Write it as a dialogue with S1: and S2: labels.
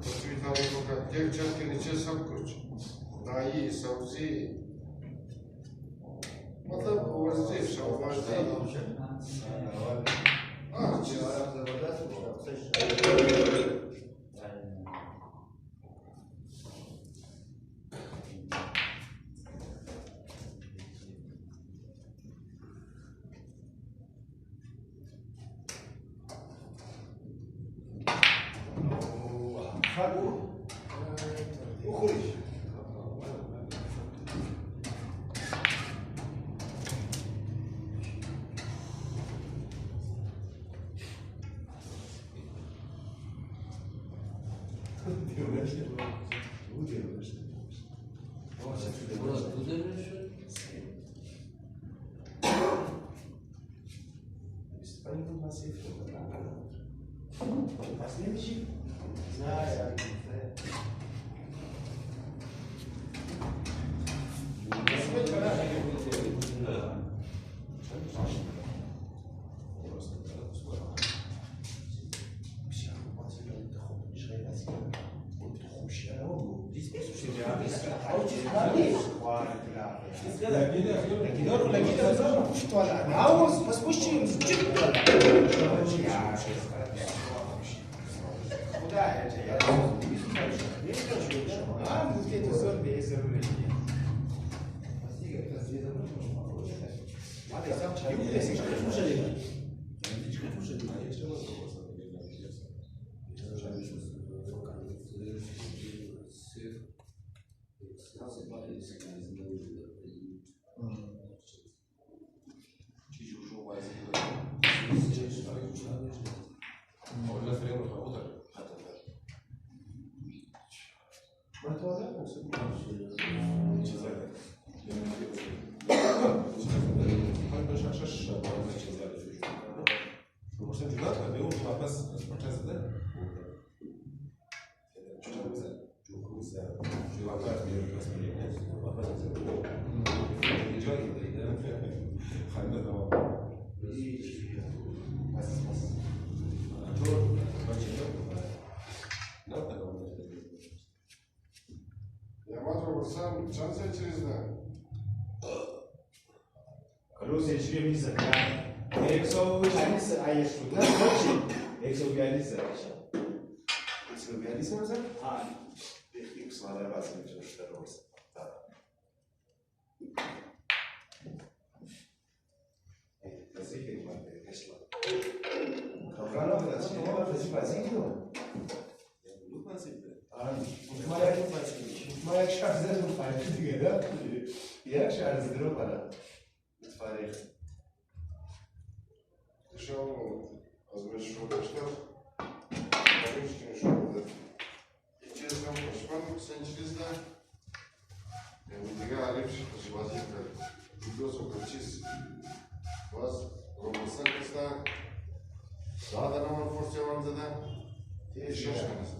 S1: توی تاریخ وقت یک چند که نیچه سب کچ نایی سبزی مطلب وظیف شوافتی چیز
S2: وخرج عاوز بس وش
S1: چند سال چیز نه
S2: روز هجری میزه یک سو چالیس ایش بود نه چی یک سو بیالیس یک سو بیالیس مثلا ها یک سو مادر باز میشه روز بازی که من بهش لا کارانو بازی که بازی که ما یک شخص زدم فایده دیگه نه یک شخص درو برا تاریخ
S1: شو آزمایش رو داشتم آزمایش که شو بود یه چیز هم خوشمند سن چیز نه دیگه عارف شد بازی کرد دو سو چیز باز رومانسن کستا دادن من فرصه وام زدن یه شش کنست